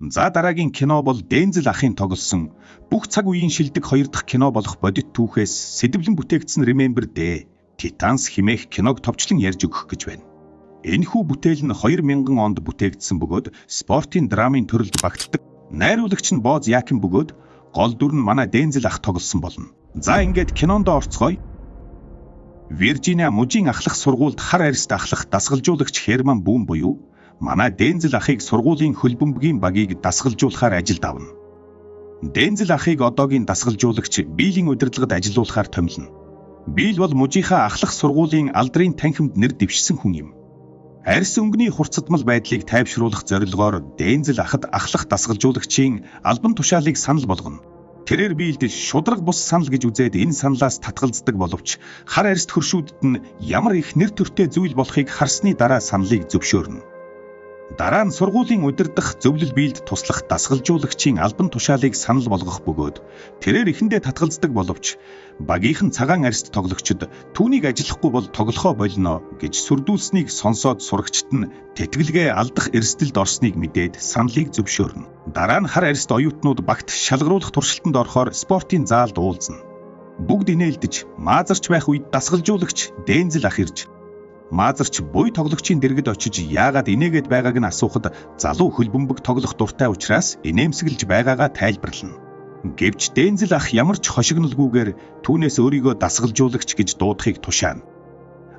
За дараагийн кино бол Дензел ахын тоглосон бүх цаг үеийн шилдэг 2 дахь кино болох бодит түүхээс сэдвлэн бүтээгдсэн Remember Day Titans хэмээх киног товчлон ярьж өгөх гэж байна. Энэхүү бүтээл нь 2000 онд бүтээгдсэн бөгөөд спортын драмын төрөлд багтдаг. Найруулагч нь Боз Якин бөгөөд гол дүр нь манай Дензел ах тоглосон болно. За ингээд кинонд орцгоё. Виржиниа мужийн ахлах сургуульд хар арьст ахлах дасгалжуулагч Херман Бүүн буюу манай Дензел ахыг сургуулийн хөлбөмбөгийн багийг дасгалжуулахаар ажилд авна. Дензел ахыг одоогийн дасгалжуулагч Билийн удирдлагад ажиллуулахаар томилно. Бил бол мужийнхаа ахлах сургуулийн алдрын танхимд нэр дэвшсэн хүн юм. Арьс өнгөний хурцдмал байдлыг тайвшруулах зорилгоор Дензел ахад ахлах дасгалжуулагчийн албан тушаалыг санал болгоно. Тэрээр Билд шудраг бус санал гэж үзээд энэ саналаас татгалздаг боловч хар арьст хөршүүдэд нь ямар их нэр төртэй зүйл болохыг харсны дараа саналыг зөвшөөрнө. Дараа нь сургуулийн удирдах зөвлөл Билд туслах дасгалжуулагчийн албан тушаалыг санал болгох бөгөөд тэрээр эхэндээ татгалздаг боловч багийнхан цагаан арьст тоглогчид түүнийг ажиллахгүй бол тоглохоо болно гэж сүрдүүлснийг сонсоод сурагчид нь тэтгэлгээ алдах эрсдэлд орсныг мэдээд саналыг зөвшөөрнө. Дараа нь хар арьст оюутнууд багт шалгаруулах туршилтанд орохоор спортын заалд уулзна. Бүгд инээлдэж маазарч байх үед дасгалжуулагч Дензел ах ирж маазарч буй тоглогчийн дэргэд очиж яагаад инээгээд байгааг нь асуухад залуу хөлбөмбөг тоглох дуртай учраас инээмсэглэж байгаагаа тайлбарлана. Гэвч Дензел ах ямар ч хошигнолгүйгээр түүнээс өөрийгөө дасгалжуулагч гэж дуудахыг тушаана.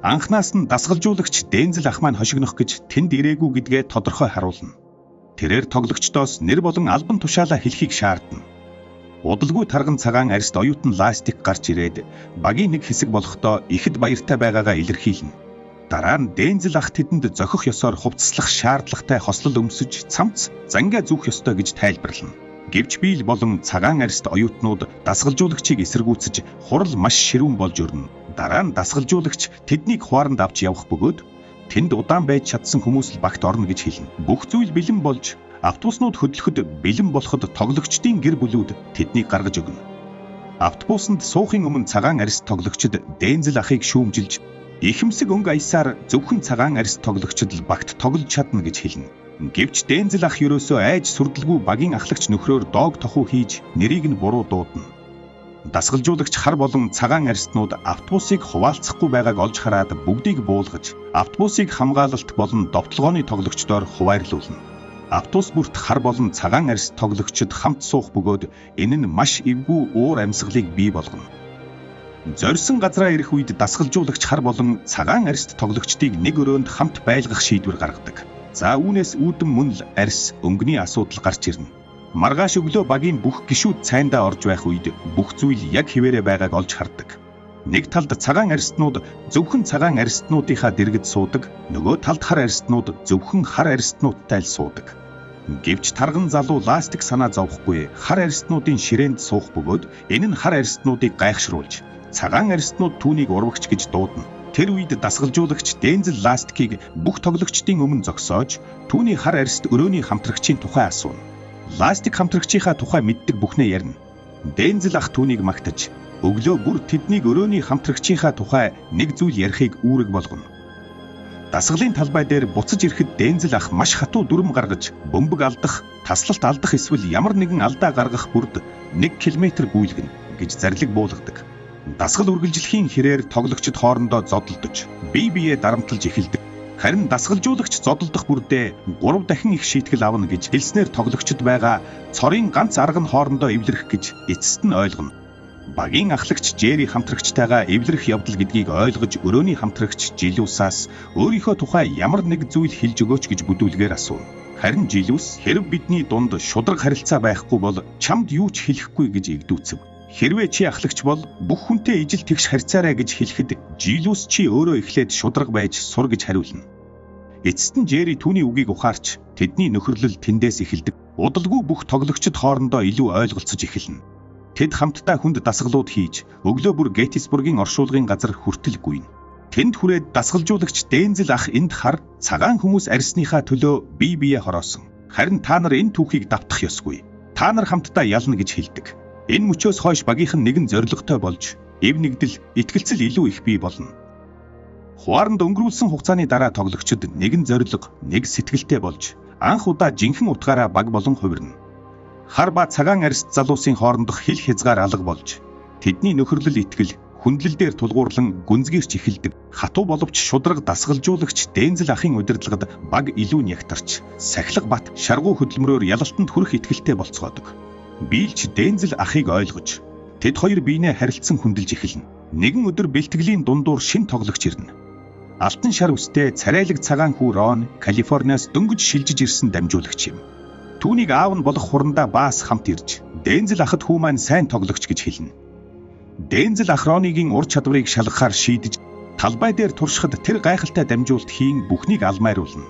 Анхнаас нь дасгалжуулагч Дензел ах маань хошигнох гэж тэнд ирээгүй гэдгээ тодорхой харуулна. Тэрээр тоглогчдоос нэр болон албан тушаалаа хэлхийг шаардна. Удалгүй тарган цагаан арьст оюутан Ластик гарч ирээд багийн нэг хэсэг болохдоо ихэд баяртай байгаагаа илэрхийлнэ. Дараа нь Дензел ах тэдэнд зохих ёсоор хувцаслах шаардлагатай хослол өмсөж цамц зангаа зүүх ёстой гэж тайлбарлана. Гэвч Бил болон цагаан арьст оюутнууд дасгалжуулагчийг эсэргүүцэж хурал маш ширүүн болж өрнө. Дараа нь дасгалжуулагч тэднийг хуаранд авч явах бөгөөд тэнд удаан байж чадсан хүмүүс л багт орно гэж хэлнэ. Бүх зүйл бэлэн болж автобуснууд хөдлөхөд бэлэн болоход тоглогчдын гэр бүлүүд тэднийг гаргаж өгнө. Автобусанд суухын өмнө цагаан арьст тоглогчид Дензел ахыг шүүмжилж ихэмсэг өнгө аясаар зөвхөн цагаан арьст тоглогчид л багт тоглож чадна гэж хэлнэ. Гэвч Дензел ах ерөөсөө айж сүрдэлгүй багийн ахлагч нөхрөөр доог тохуу хийж нэрийг нь буруу дуудана. Дасгалжуулагч хар болон цагаан арьстнууд автобусыг хуваалцахгүй байгааг олж хараад бүгдийг буулгаж автобусыг хамгаалалт болон довтлогооны тоглогчдоор хуваарлуулна. Автобус бүрт хар болон цагаан арьст тоглогчид хамт суух бөгөөд энэ нь маш эвгүй уур амьсгалыг бий болгоно. Зорьсон газраа ирэх үед дасгалжуулагч хар болон цагаан арьст тоглогчдыг нэг өрөөнд хамт байлгах шийдвэр гаргадаг. За үүнээс үүдэн мөн л арьс өнгөний асуудал гарч ирнэ. Маргааш өглөө багийн бүх гишүүд цайндаа орж байх үед бүх зүйл яг хിവэрэ байгааг олж хардаг. Нэг талд цагаан арьстнууд зөвхөн цагаан арьстнуудынхаа дэргэд суудаг, нөгөө талд хар арьстнууд зөвхөн хар арьстнуудтай л суудаг. Гэвч тарган залуу Ластик санаа зовхгүй хар арьстнуудын ширээнд суух бөгөөд энэ нь хар арьстнуудыг гайхшруулж цагаан арьстнууд түүнийг урвагч гэж дуудана. Тэр үед дасгалжуулагч Дензел Ластикийг бүх тоглогчдын өмнө зогсоож түүний хар арьст өрөөний хамтрагчийн тухай асууна. Ластик хамтрагчийнхаа тухай мэддэг бүхнээ ярина. Дензел ах түүнийг магтаж өглөө бүр тэднийг өрөөний хамтрагчийнхаа тухай нэг зүйл ярихыг үүрэг болгоно. Дасгалын талбай дээр буцаж ирэхэд Дензел ах маш хатуу дүрм гаргаж бөмбөг алдах, таслалт алдах эсвэл ямар нэгэн алдаа гаргах бүрд 1 км гүйлгэнэ гэж зарлиг буулгадаг. Дасгал үргэлжлэхийн хэрээр тоглогчид хоорондоо зодолдож бие биеэ дарамтлаж эхэлдэг. Харин дасгалжуулагч зодолдох бүрдээ 3 дахин их шийтгэл авна гэж хэлснээр тоглогчид байгаа цорын ганц арга нь хоорондоо эвлэрэх гэж эцэст нь ойлгоно. Багийн ахлагч Жери хамтрагчтайгаа эвлэрэх явдал гэдгийг ойлгож өрөөний хамтрагч Жилусаас өөрийнхөө тухай ямар нэг зүйл хэлж өгөөч гэж бүдүүлгээр асууна. Харин Жилус хэрв бидний дунд шудраг харилцаа байхгүй бол чамд юу ч хэлэхгүй гэж игдүүцэв. Хэрвээ чи ахлагч бол бүх хүнтэй ижил тэгш харьцаарай гэж хэлэхэд Жилус чи өөрөө эхлээд шудраг байж сур гэж хариулна. Эцэст нь Жери түүний үгийг ухаарч тэдний нөхөрлөл тэндээс эхэлдэг. Удалгүй бүх тоглогчид хоорондоо илүү ойлголцож эхэлнэ. Тэд хамтдаа хүнд дасгалууд хийж өглөө бүр Геттисбургийн оршуулгын газар хүртэл гүйнэ. Тэнд хүрээд дасгалжуулагч Дензел ах энд хар цагаан хүмүүс арьсныхаа төлөө бие биеэ хороосон. Харин та нар энэ түүхийг давтах ёсгүй. Та нар хамтдаа ялна гэж хэлдэг. Энэ мөчөөс хойш багийнхан нэгэн зоригтой болж эв нэгдэл итгэлцэл илүү их бий болно. Хуаранд өнгөрүүлсэн хугацааны дараа тоглогчид нэгэн зориг, нэг сэтгэлтэй болж анх удаа жинхэнэ утгаараа баг болон хувирна. Хар ба цагаан арьст залуусын хоорондох хил хязгаар алга болж тэдний нөхөрлөл итгэл хүндлэл дээр тулгуурлан гүнзгийрч эхэлдэг. Хатуу боловч шудраг дасгалжуулагч Дэнзэл ахын удирдлагад баг илүү нягтарч сахилга бат шаргуу хөдөлмөрөөр ялалтанд хүрэх итгэлтэй болцгоодог. Бийлч Дэнзэл ахыг ойлгож тэд хоёр биенээ харилцсан хүндэлж эхэлнэ. Нэгэн өдөр бэлтгэлийн дундуур шин тоглогч ирнэ. Алтан шар үстэй царайлаг цагаан хүү Рон Калифорниас дөнгөж шилжиж ирсэн дамжуулагч юм. Түүнийг аав нь болох хурандаа баас хамт ирж Дэнзэл ахад хүү маань сайн тоглогч гэж хэлнэ. Дэнзэл ах Ронигийн ур чадварыг шалгахаар шийдэж талбай дээр туршихад тэр гайхалтай дамжуулт хийн бүхнийг алмайруулна.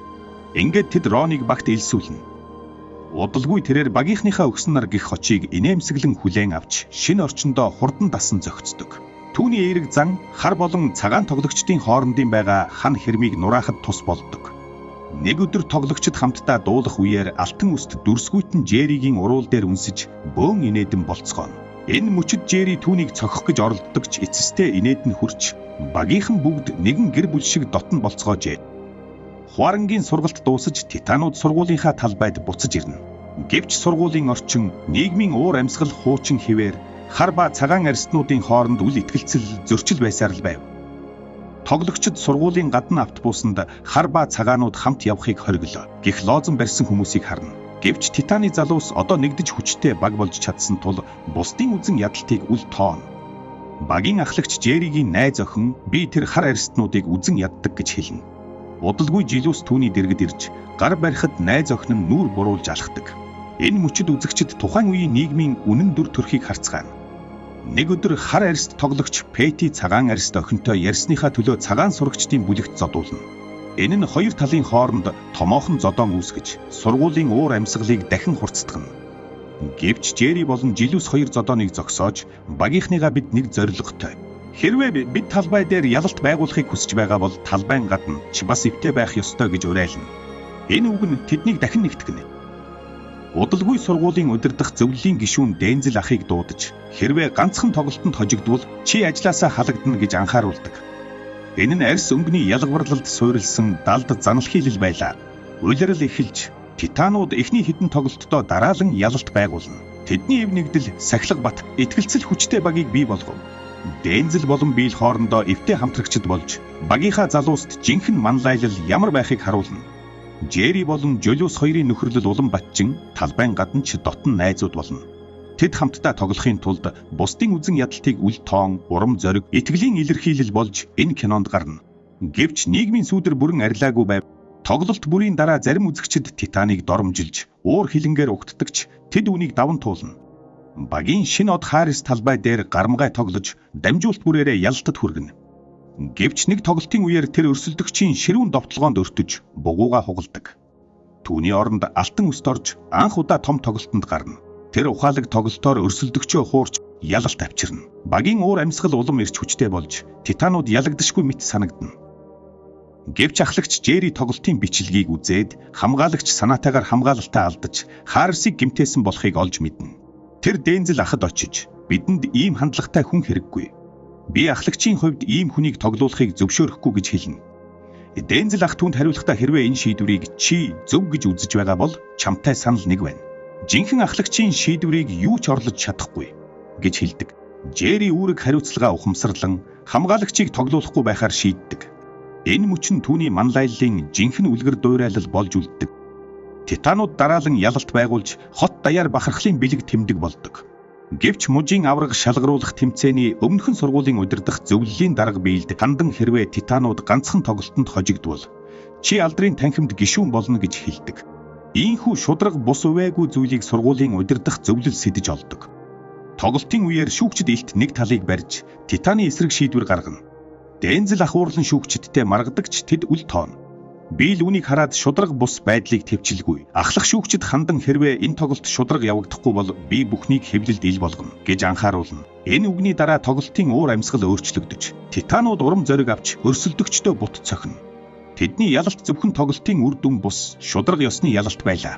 Ингээд тэд Рониг багт элсүүлнэ. Удалгүй тэрээр багийнхныхаа өгсөн нар гих хочийг инээмсэглэн хүлээн авч шинэ орчиндоо хурдан дасан зохицдог. Түүний эерэг зан хар болон цагаан тоглогчдын хоорондын байгаа хан хэрмийг нураахад тус болдог. Нэг өдөр тоглогчид хамтдаа дуулах үеэр алтан үст дүрсгүйтэн Жеригийн уруул дээр үнсэж бөөн инээдэн болцгооно. Энэ мөчөд Жери түүнийг цохих гэж оролддог ч эцэстээ инээдэн хүрч багийнхан бүгд нэгэн гэр бүл шиг дотн болцгоожээ. Хуарангийн сургалт дуусаж Титанууд сургуулийнхаа талбайд буцаж ирнэ. Гэвч сургуулийн орчин нийгмийн уур амьсгал хуучин хിവэр хар ба цагаан арьстнуудын хооронд үл итгэлцэл зөрчил байсаар л байв. Тоглогчид сургуулийн гадна автобусанд хар ба цагаанууд хамт явахыг хориглоо. Гэх лоозон барьсан хүмүүсийг харна. Гэвч Титаны залуус одоо нэгдэж хүчтэй баг болж чадсан тул бусдын үзэн ядалтыг үл тооно. Багийн ахлагч Жеригийн найз охин би тэр хар арьстнуудыг үзэн яддаг гэж хэлнэ. Удалгүй жилүүс түүний дэргэд ирж гар барихад найз охин нь нүүр буруулж алхдаг. Энэ мөчөд үзэгчид тухайн үеийн нийгмийн үнэн дүр төрхийг харцгаана. Нэг өдөр хар арьст тоглогч Пэти цагаан арьст охинтой ярьсныхаа төлөө цагаан сурагчдын бүлэгт зодуулна. Энэ нь хоёр талын хооронд томоохон зодоон үүсгэж сургуулийн уур амьсгалыг дахин хурцдагна. Гэвч Жери болон жилүүс хоёр зодооныг зогсоож багийнхныгаа бид нэг зорилготой. Хэрвээ бид талбай дээр ялалт байгуулахыг хүсэж байгаа бол талбайн гадна ч бас эвтэй байх ёстой гэж уриална. Энэ үг нь тэднийг дахин нэгтгэнэ. Удалгүй сургуулийн удирдах зөвлөлийн гишүүн Дэнзэл ахыг дуудаж хэрвээ ганцхан тоглолтод хожигдвол чи ажлаасаа халагдана гэж анхааруулдаг. Энэ нь арьс өнгөний ялгварлалд суурилсан далд занал хийлэл байлаа. Улирал эхэлж Титанууд эхний хэдэн тоглолтдоо дараалан ялалт байгуулна. Тэдний эв нэгдэл сахилга бат итгэлцэл хүчтэй багийг бий болгов. Дэнзэл болон бийл хоорондоо эвтэй хамтрагчд болж багийнхаа залууст жинхэнэ манлайлал ямар байхыг харуулна. Жери болон Жолиус хоёрын нөхөрлөл улам батчин талбайн гадна ч дотн найзууд болно. Тэд хамтдаа тоглохын тулд бусдын үзэн ядалтыг үл тоон, урам зориг, итгэлийн илэрхийлэл болж энэ кинонд гарна. Гэвч нийгмийн сүүдэр бүрэн арилаагүй байв. Тоглолт бүрийн дараа зарим үзэгчид Титаныг доромжилж, уур хилэнгээр угтдагч тэд үүнийг даван туулна. Багийн шинэ од Харис талбай дээр гарамгай тоглож, дамжуулт бүрээрээ ялалтад хүргэнэ. Гэвч нэг тоглолтын үеэр тэр өрсөлдөгчийн ширүүн довтлогоонд өртөж, бугууга хугалдаг. Түүний оронд алтан үст орж анх удаа том тоглолтод гарна. Тэр ухаалаг тоглолтоор өрсөлдөгчөө хуурч ялалт авчирна. Багийн уур амьсгал улам ирч хүчтэй болж Титанууд ялагдашгүй мэт санагдана. Гэвч ахлагч Жери тоглолтын бичлэгийг үзээд хамгаалагч санаатайгаар хамгаалалтаа алдаж Харисыг гэмтээсэн болохыг олж мэднэ. Тэр Дэнзэл ахад очиж бидэнд ийм хандлагатай хүн хэрэггүй. Би ахлагчийн хувьд ийм хүнийг тоглуулахыг зөвшөөрөхгүй гэж хэлнэ. Дэнзэл ах түүнд хариулахдаа хэрвээ энэ шийдвэрийг чи зөв гэж үзэж байгаа бол чамтай санал нэг байна. Жинхэнэ ахлагчийн шийдвэрийг юу ч орлож чадахгүй гэж хэлдэг. Жери үүрэг хариуцлага ухамсарлан хамгаалагчийг тоглуулахгүй байхаар шийддэг. Энэ мөч нь түүний манлайллын жинхэнэ үлгэр дуурайлал болж үлддэг. Титанууд дараалан ялалт байгуулж хот даяар бахархлын бэлэг тэмдэг болдог. Гэвч мужийн авраг шалгаруулах тэмцээний өмнөхөн сургуулийн удирдах зөвлөлийн дарга биелд хандан хэрвээ Титанууд ганцхан тоглолтод хожигдвол чи алдрын танхимд гишүүн болно гэж хэлдэг. Ийхүү шудраг бус увайгүй зүйлийг сургуулийн удирдах зөвлөл сэдэж олдог. Тоглолтын үеэр шүүгчд илт нэг талыг барьж Титаны эсрэг шийдвэр гаргана. Дэнзэл ах уурлан шүүгчдтэй маргадагч тэд үл тооно. Бийл үүнийг хараад шудраг бус байдлыг төвчилгүй. Ахлах шүүгчд хандан хэрвээ энэ тоглолт шудраг явагдахгүй бол би бүхнийг хэвлэлд ил болгоно гэж анхааруулна. Энэ үгний дараа тоглолтын уур амьсгал өөрчлөгдөж Титанууд урам зориг авч өрсөлдөгчдөө бут цохино. Тэдний ялалт зөвхөн тоглолтын үр дүн бус шудраг ёсны ялалт байлаа.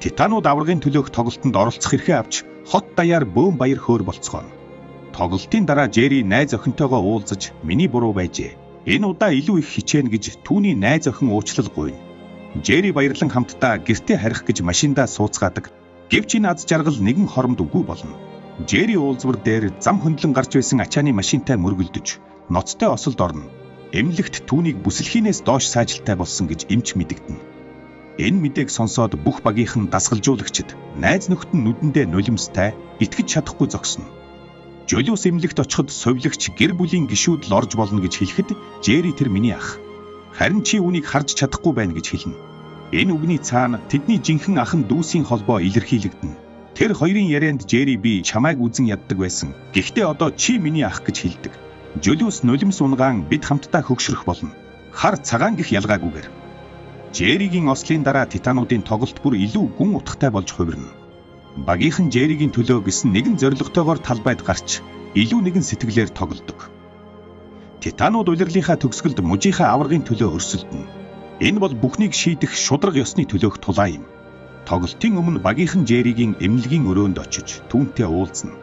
Титанууд аврагын төлөөх тоглолтод оролцох эрхээ авч хот даяар бөөн баяр хөөр болцгооно. Тоглолтын дараа Жери найз охинтойгоо уулзаж миний буруу байжээ. Энэ удаа илүү их хичээнэ гэж түүний найз охин уучлал гуйна. Жэри баярлан хамтдаа гэртээ харих гэж машиндаа сууцгаадаг. Гэвч энэ аз жаргал нэгэн хоромд үгүй болно. Жэри уулзвар дээр зам хөндлөн гарч байсан ачааны машинтай мөргөлдөж, ноцтой осолд орно. Эмнэлэгт түүнийг бүсэлхийнээс доош саажилтай болсон гэж эмч мэдэгдэнэ. Энэ мэдээг сонсоод бүх багийнхан дасгалжуулагчид найз нөхд нь нүдэндээ нулимстай итгэж чадахгүй зогсно. Жолиус эмнэлэгт очиход совилогч гэр бүлийн гишүүд л орж болно гэж хэлэхэд Жэри тэр миний ах. Харин чи үүнийг харж чадахгүй байна гэж хэлнэ. Энэ үгний цаана тэдний жинхэнэ ахын дүүсийн холбоо илэрхийлэгдэнэ. Тэр хоёрын ярианд Жэри би чамайг үзэн яддаг байсан. Гэхдээ одоо чи миний ах гэж хэлдэг. Жолиус нулимс унгаан бид хамтдаа хөгшрөх болно. Хар цагаан гих ялгаагүйгээр. Жэригийн ослын дараа титануудын тоглолт бүр илүү гүн утгатай болж хувирна. Багийнхан Жэригийн төлөө гэсэн нэгэн зорилготойгоор талбайд гарч илүү нэгэн сэтгэлээр тоглодог. Титанууд улирлынхаа төгсгөлд мужийнхаа аваргын төлөө өрсөлдөнө. Энэ бол бүхнийг шийдэх шудраг ёсны төлөөх тулаан юм. Тоглолтын өмнө багийнхан Жэригийн эмнэлгийн өрөөнд очиж түүнтэй уулзна.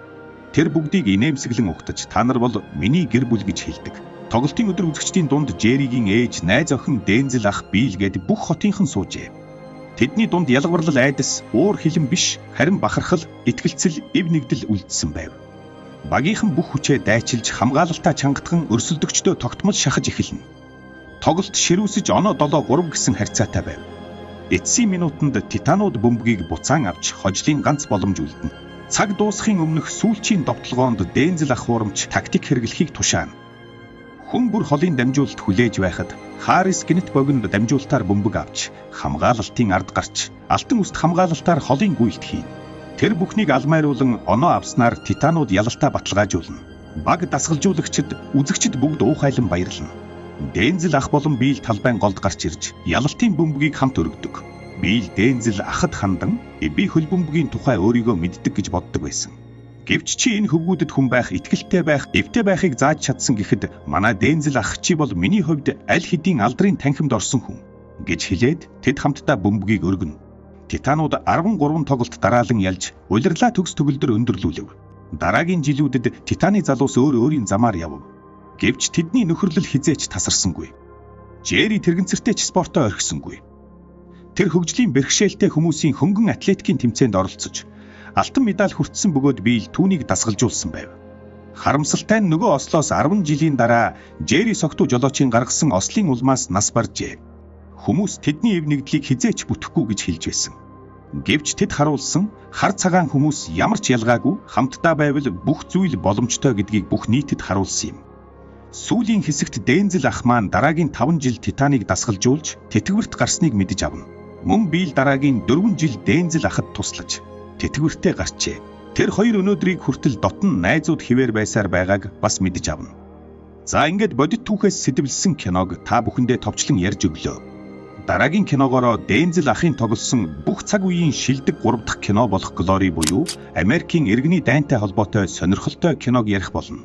Тэр бүгдийг инээмсэглэн угтаж та нар бол миний гэр бүл гэж хэлдэг. Тоглолтын өдөр үзэгчдийн дунд Жэригийн ээж, найз охин Дензел ах Билл гээд бүх хотынхан суужээ. Тэдний дунд ялгарлал айдас, уур хилэн биш, харин бахархал, итгэлцэл, эв нэгдэл үлдсэн байв. Багийнхан бүх хүчээ дайчилж хамгаалалтаа чангатхан өрсөлдөгчдөө тогтмол шахаж эхэлнэ. Тоглолт ширүүсэж оноо 7-3 гэсэн харьцаатай байв. Эцсийн минутанд титанууд бөмбөгийг буцаан авч хожлын ганц боломж үлдэнэ. Цаг дуусахын өмнөх сүүлчийн довтлогоонд Дензел ах хуурамч тактик хэрэглэхийг тушаана. Хүн бүр холын дамжуулалт хүлээж байхад Харрис гинт богинд дамжуулалтаар бөмбөг авч хамгаалалтын ард гарч алтан үст хамгаалалтаар холын гүйлт хийнэ. Тэр бүхнийг алмайруулан оноо авснаар титанууд ялалтаа баталгаажуулна. Баг дасгалжуулагчид, үзэгчид бүгд уухайлан баярлана. Дензел ах болон Билл талбайн голд гарч ирж ялалтын бөмбөгийг хамт өргөдөг. Билл Дензел ахад хандан би хөл бөмбөгийн тухай өөрийгөө мэддэг гэж боддог байсан. Гэвч чи энэ хөвгүүдэд хүн байх, итгэлтэй байх, эвтэй байхыг зааж чадсан гэхэд манай Дензел ах чи бол миний хувьд аль хэдийн алдрын танхимд орсон хүн гэж хэлээд тэд хамтдаа бөмбөгийг өргөнө. Титанууд 13 тоглолт дараалан ялж улирлаа төгс төгөлдөр өндөрлүүлв. Дараагийн жилүүдэд Титаны залуус өөрийн замаар явв. Гэвч тэдний нөхөрлөл хизээч тасарсангүй. Жэри тэрэгцэртэй ч спортоо орхисонгүй. Тэр хөгжлийн бэрхшээлтэй хүмүүсийн хөнгөн атлетикийн тэмцээнд оролцож алтан медаль хүртсэн бөгөөд Билл түүнийг дасгалжуулсан байв. Харамсалтай нь нөгөө ослоос 10 жилийн дараа Жэри согтуу жолоочийн гаргасан ослын улмаас нас баржээ. Хүмүүс тэдний эв нэгдлийг хизээч бүтэхгүй гэж хэлж байсан. Гэвч тэд харуулсан хар цагаан хүмүүс ямар ч ялгаагүй хамтдаа байвал бүх зүйл боломжтой гэдгийг бүх нийтэд харуулсан юм. Сүүлийн хэсэгт Дензел ах маань дараагийн 5 жил Титаныг дасгалжуулж тэтгэврт гарсныг мэдэж авна. Мөн Билл дараагийн 4 жил Дензел ахад туслаж тэтгэвртээ гарчээ. Тэр хоёр өнөөдрийг хүртэл дотн найзууд хിവэр байсаар байгааг бас мэдэж авна. За ингээд бодит түүхээс сэдвэлсэн киног та бүхэндээ товчлон ярьж өглөө. Дараагийн киногоороо Дензел ахын тоглосон бүх цаг үеийн шилдэг 3 дахь кино болох Glory буюу Америкийн иргэний дайнтай холбоотой сонирхолтой киног ярих болно.